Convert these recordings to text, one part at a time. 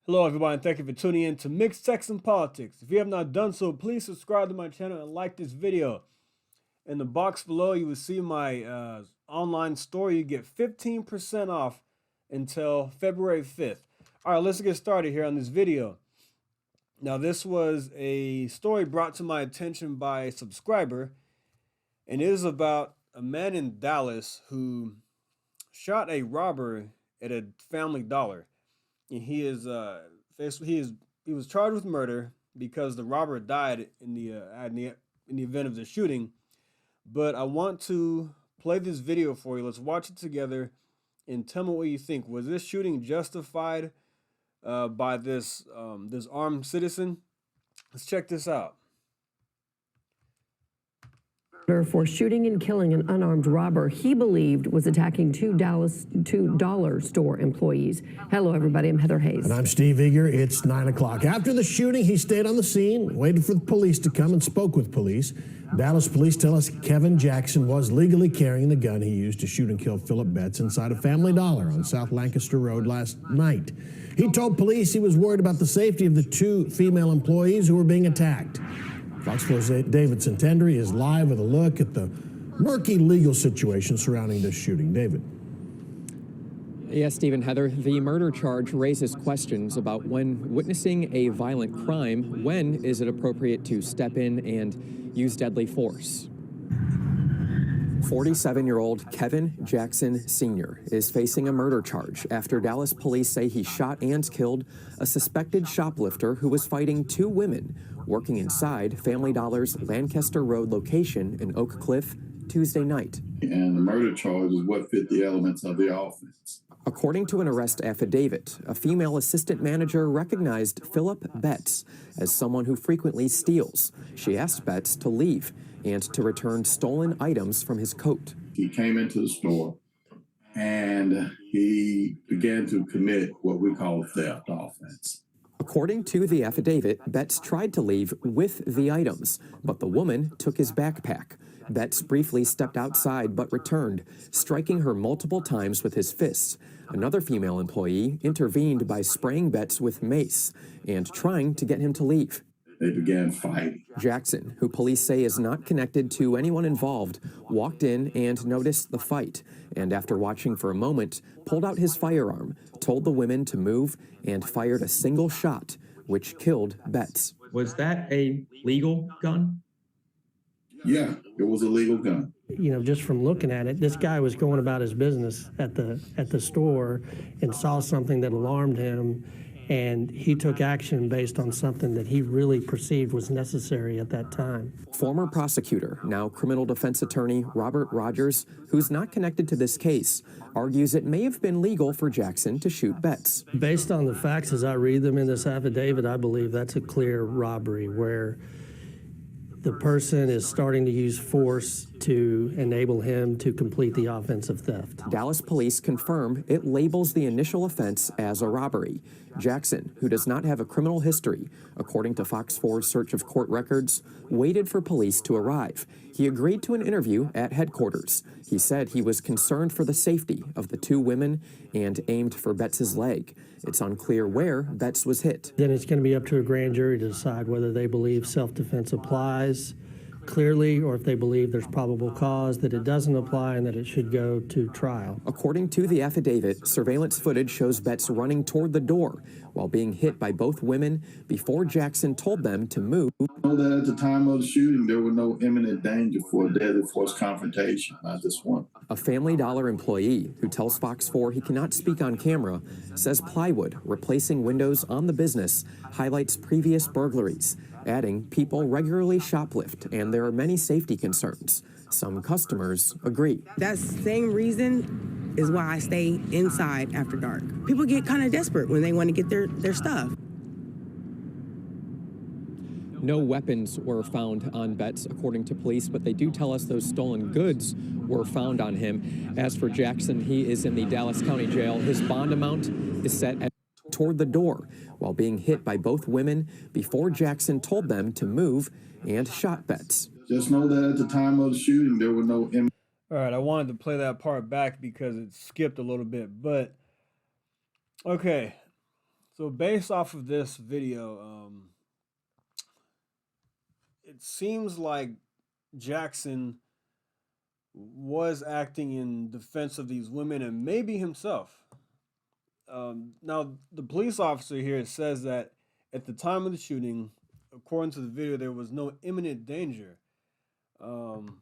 Hello, everybody, and thank you for tuning in to Mixed Texan Politics. If you have not done so, please subscribe to my channel and like this video. In the box below, you will see my online store. You get 15% off until February 5th. All right, let's get started here on this video. Now, this was a story brought to my attention by a subscriber, and it is about a man in Dallas who shot a robber at a Family Dollar. And he was charged with murder because the robber died in the event of the shooting. But I want to play this video for you. Let's watch it together and tell me what you think. Was this shooting justified by this armed citizen? Let's check this out. For shooting and killing an unarmed robber he believed was attacking two dollar store employees. Hello, everybody. I'm Heather Hayes. And I'm Steve Eager. It's 9 o'clock. After the shooting, he stayed on the scene, waited for the police to come, and spoke with police. Dallas police tell us Kevin Jackson was legally carrying the gun he used to shoot and kill Philip Betts inside a Family Dollar on South Lancaster Road last night. He told police he was worried about the safety of the two female employees who were being attacked. Fox 4's Davidson Tendry is live with a look at the murky legal situation surrounding this shooting. David. Yes, Steve and Heather, the murder charge raises questions about when witnessing a violent crime, when is it appropriate to step in and use deadly force? 47-year-old Kevin Jackson Sr. is facing a murder charge after Dallas police say he shot and killed a suspected shoplifter who was fighting two women working inside Family Dollar's Lancaster Road location in Oak Cliff Tuesday night. And the murder charge is what fit the elements of the offense. According to an arrest affidavit, a female assistant manager recognized Philip Betts as someone who frequently steals. She asked Betts to leave and to return stolen items from his coat. He came into the store and he began to commit what we call a theft offense. According to the affidavit, Betts tried to leave with the items, but the woman took his backpack. Betts briefly stepped outside but returned, striking her multiple times with his fists. Another female employee intervened by spraying Betts with mace and trying to get him to leave. They began fighting. Jackson, who police say is not connected to anyone involved, walked in and noticed the fight, and after watching for a moment, pulled out his firearm, told the women to move, and fired a single shot, which killed Betts. Was that a legal gun? Yeah, it was a legal gun. You know, just from looking at it, this guy was going about his business at the store and saw something that alarmed him, and he took action based on something that he really perceived was necessary at that time. Former prosecutor, now criminal defense attorney Robert Rogers, who's not connected to this case, argues it may have been legal for Jackson to shoot Betts. Based on the facts as I read them in this affidavit, I believe that's a clear robbery where the person is starting to use force to enable him to complete the offensive theft. Dallas police confirm it labels the initial offense as a robbery. Jackson, who does not have a criminal history, according to Fox 4's search of court records, waited for police to arrive. He agreed to an interview at headquarters. He said he was concerned for the safety of the two women and aimed for Betts' leg. It's unclear where Betts was hit. Then it's going to be up to a grand jury to decide whether they believe self-defense applies clearly or if they believe there's probable cause that it doesn't apply and that it should go to trial. According to the affidavit, surveillance footage shows Betts running toward the door while being hit by both women before Jackson told them to move. I know that at the time of the shooting, there was no imminent danger for a deadly force confrontation. I just want. A Family Dollar employee who tells Fox 4 he cannot speak on camera says plywood replacing windows on the business highlights previous burglaries, adding people regularly shoplift and there are many safety concerns. Some customers agree. That same reason is why I stay inside after dark. People get kind of desperate when they want to get their stuff. No weapons were found on Betts, according to police, but they do tell us those stolen goods were found on him. As for Jackson, he is in the Dallas County Jail. His bond amount is set at toward the door while being hit by both women before Jackson told them to move and shot Betts. Just know that at the time of the shooting, there were no imminent. All right, I wanted to play that part back because it skipped a little bit, but okay. So based off of this video, it seems like Jackson was acting in defense of these women and maybe himself. Now, the police officer here says that at the time of the shooting, according to the video, there was no imminent danger. I'm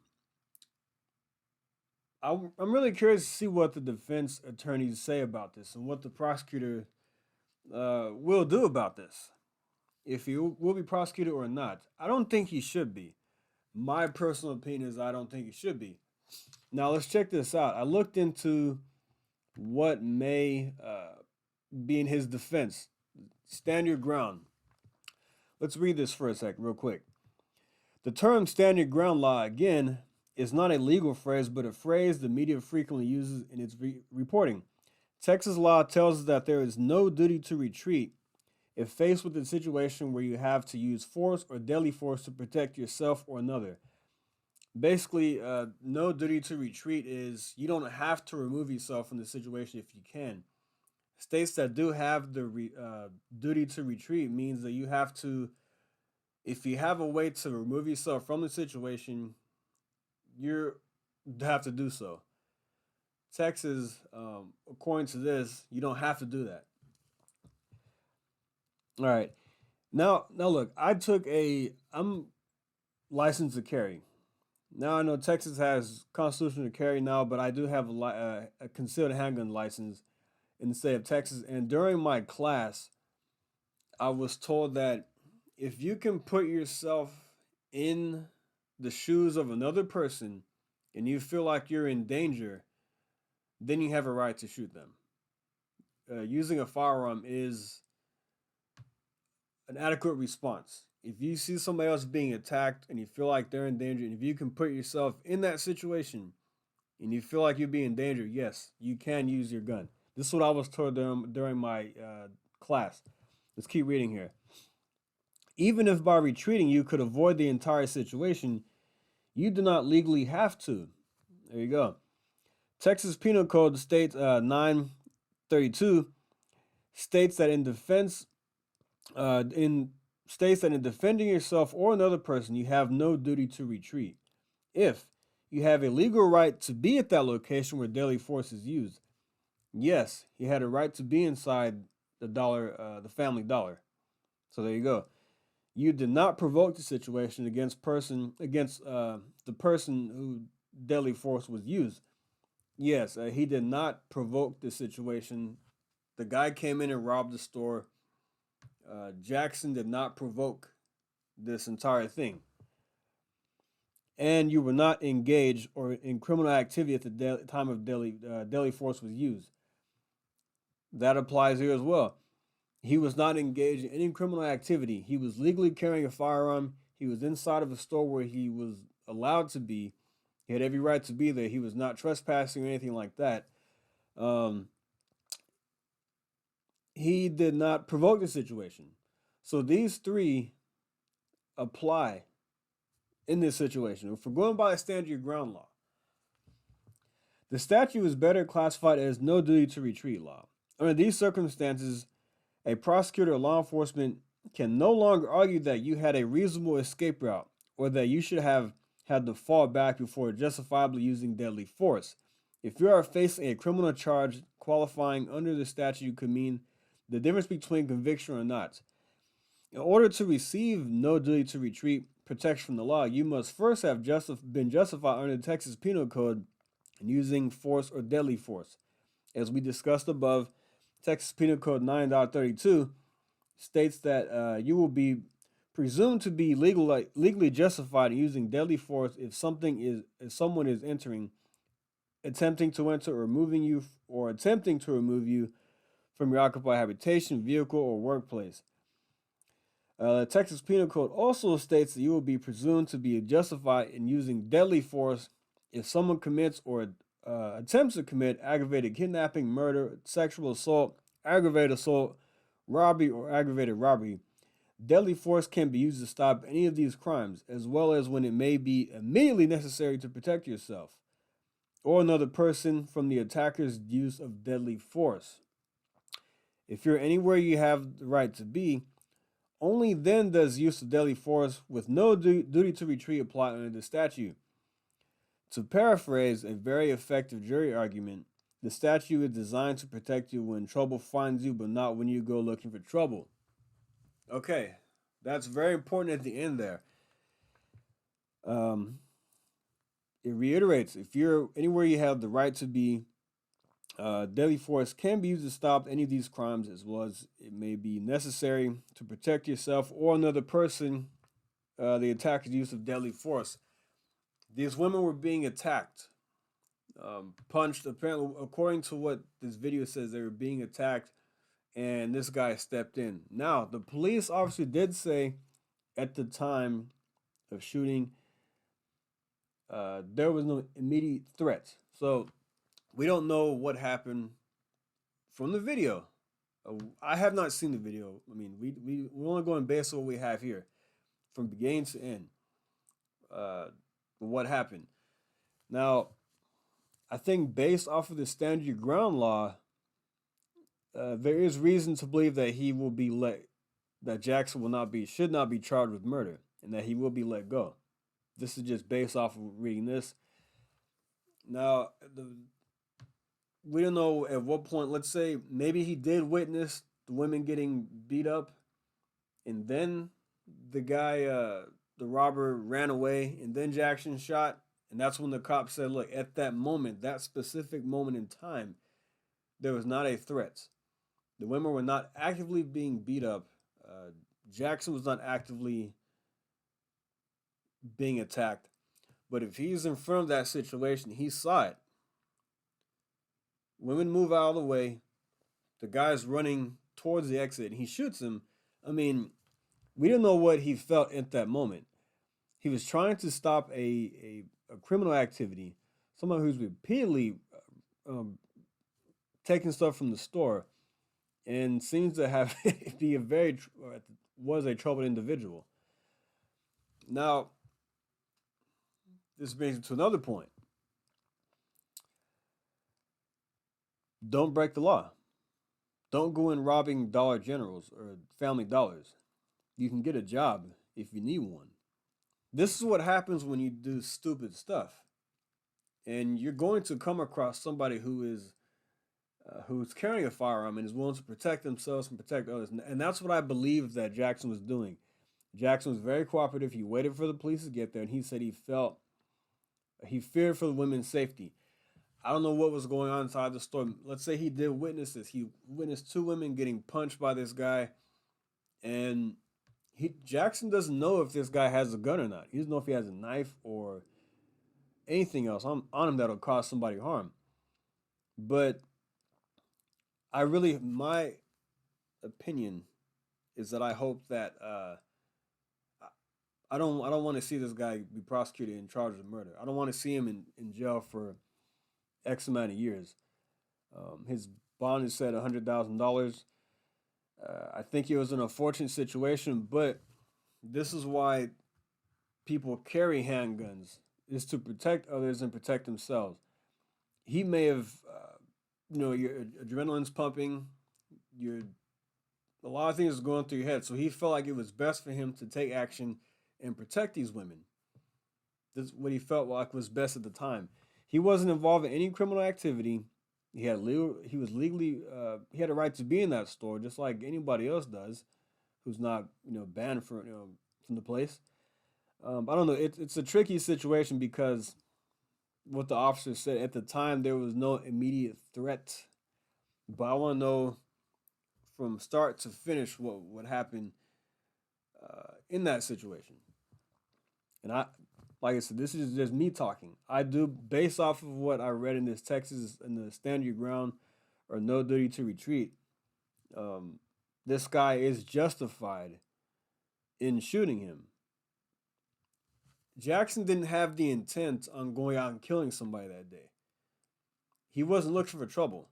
really curious to see what the defense attorneys say about this and what the prosecutor will do about this. If he will be prosecuted or not. I don't think he should be. My personal opinion is I don't think he should be. Now, let's check this out. I looked into what may be in his defense. Stand your ground. Let's read this for a sec, real quick. The term stand your ground law, again, is not a legal phrase, but a phrase the media frequently uses in its reporting. Texas law tells us that there is no duty to retreat if faced with a situation where you have to use force or deadly force to protect yourself or another. Basically, no duty to retreat is you don't have to remove yourself from the situation if you can. States that do have the duty to retreat means that you have to, if you have a way to remove yourself from the situation, you have to do so. Texas, according to this, you don't have to do that. All right. Now look, I'm licensed to carry. Now I know Texas has constitutional carry now, but I do have a concealed handgun license in the state of Texas. And during my class, I was told that if you can put yourself in the shoes of another person and you feel like you're in danger, then you have a right to shoot them. Using a firearm is an adequate response. If you see somebody else being attacked and you feel like they're in danger, and if you can put yourself in that situation and you feel like you're being in danger, yes, you can use your gun. This is what I was told during my class. Let's keep reading here. Even if by retreating you could avoid the entire situation, you do not legally have to. There you go. Texas Penal Code State 932 states that in defending yourself or another person, you have no duty to retreat. If you have a legal right to be at that location where deadly force is used, yes, he had a right to be inside the Family Dollar. So there you go. You did not provoke the situation against the person who deadly force was used. Yes, he did not provoke the situation. The guy came in and robbed the store. Jackson did not provoke this entire thing. And you were not engaged or in criminal activity at the time of deadly force was used. That applies here as well. He was not engaged in any criminal activity. He was legally carrying a firearm. He was inside of a store where he was allowed to be. He had every right to be there. He was not trespassing or anything like that. He did not provoke the situation. So these three apply in this situation. If we're going by a stand your ground law, the statute is better classified as no duty to retreat law. Under these circumstances, a prosecutor or law enforcement can no longer argue that you had a reasonable escape route or that you should have had to fall back before justifiably using deadly force. If you are facing a criminal charge qualifying under the statute could mean the difference between conviction or not. In order to receive no duty to retreat protection from the law, you must first have been justified under the Texas Penal Code in using force or deadly force. As we discussed above, Texas Penal Code 9.32 states that you will be presumed to be legally justified in using deadly force if someone is attempting to enter, or removing you, or attempting to remove you from your occupied habitation, vehicle, or workplace. The Texas Penal Code also states that you will be presumed to be justified in using deadly force if someone commits or attempts to commit aggravated kidnapping, murder, sexual assault, aggravated assault, robbery, or aggravated robbery. Deadly force can be used to stop any of these crimes, as well as when it may be immediately necessary to protect yourself or another person from the attacker's use of deadly force. If you're anywhere you have the right to be, only then does use of deadly force with no duty to retreat apply under the statute. To paraphrase a very effective jury argument, the statute is designed to protect you when trouble finds you, but not when you go looking for trouble. Okay, that's very important at the end there. It reiterates, if you're anywhere you have the right to be, deadly force can be used to stop any of these crimes, as well as it may be necessary to protect yourself or another person. The attacker's use of deadly force. These women were being attacked, punched. Apparently, according to what this video says, they were being attacked, and this guy stepped in. Now, the police officer did say at the time of shooting, there was no immediate threat. So we don't know what happened from the video. I have not seen the video. I mean, we're only going based on what we have here, from beginning to end. What happened? Now, I think based off of the stand your ground law, there is reason to believe that he will be that Jackson should not be charged with murder, and that he will be let go. This is just based off of reading this. Now, we don't know at what point. Let's say maybe he did witness the women getting beat up, and then the guy, the robber, ran away, and then Jackson shot, and that's when the cop said, "Look, at that moment, that specific moment in time, there was not a threat. The women were not actively being beat up. Jackson was not actively being attacked. But if he's in front of that situation, he saw it. Women move out of the way. The guy's running towards the exit, and he shoots him. I mean, we don't know what he felt at that moment. He was trying to stop a criminal activity, someone who's repeatedly taking stuff from the store, and seems to have was a troubled individual. Now, this brings me to another point. Don't break the law. Don't go in robbing Dollar Generals or Family Dollars. You can get a job if you need one. This is what happens when you do stupid stuff. And you're going to come across somebody who's carrying a firearm and is willing to protect themselves and protect others. And that's what I believe that Jackson was doing. Jackson was very cooperative. He waited for the police to get there, and he said he feared for the women's safety. I don't know what was going on inside the store. Let's say he did witness this. He witnessed two women getting punched by this guy, and Jackson doesn't know if this guy has a gun or not. He doesn't know if he has a knife or anything else on him that'll cause somebody harm. But my opinion is that I hope that I don't want to see this guy be prosecuted and charged with murder. I don't want to see him in jail for X amount of years. His bond is set $100,000. I think it was an unfortunate situation, but this is why people carry handguns, is to protect others and protect themselves. He may have, your adrenaline's pumping, a lot of things are going through your head. So he felt like it was best for him to take action and protect these women. This is what he felt like was best at the time. He wasn't involved in any criminal activity. He had he had a right to be in that store just like anybody else does, who's not banned from the place. I don't know. It's a tricky situation because what the officer said at the time, there was no immediate threat. But I want to know from start to finish what happened in that situation. And like I said, this is just me talking. I do, based off of what I read in this Texas, in the stand your ground or no duty to retreat, this guy is justified in shooting him. Jackson didn't have the intent on going out and killing somebody that day. He wasn't looking for trouble.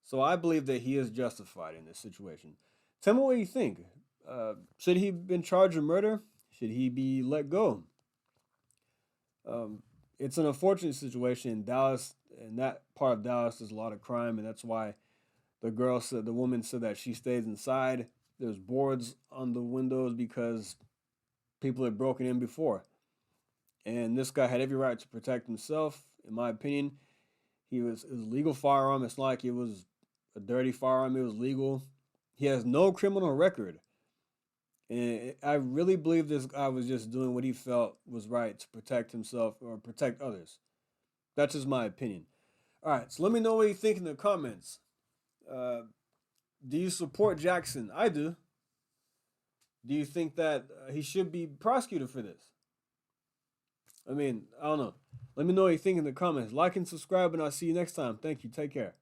So I believe that he is justified in this situation. Tell me what you think. Should he have been charged with murder? Should he be let go? It's an unfortunate situation in Dallas. In that part of Dallas, there's a lot of crime, and that's why The woman said that she stays inside. There's boards on the windows because people had broken in before. And this guy had every right to protect himself, in my opinion. It was a legal firearm. It's not like it was a dirty firearm. It was legal. He has no criminal record. And I really believe this guy was just doing what he felt was right to protect himself or protect others. That's just my opinion. All right, so let me know what you think in the comments. Do you support Jackson? I do. Do you think that he should be prosecuted for this? I mean, I don't know. Let me know what you think in the comments. Like and subscribe, and I'll see you next time. Thank you. Take care.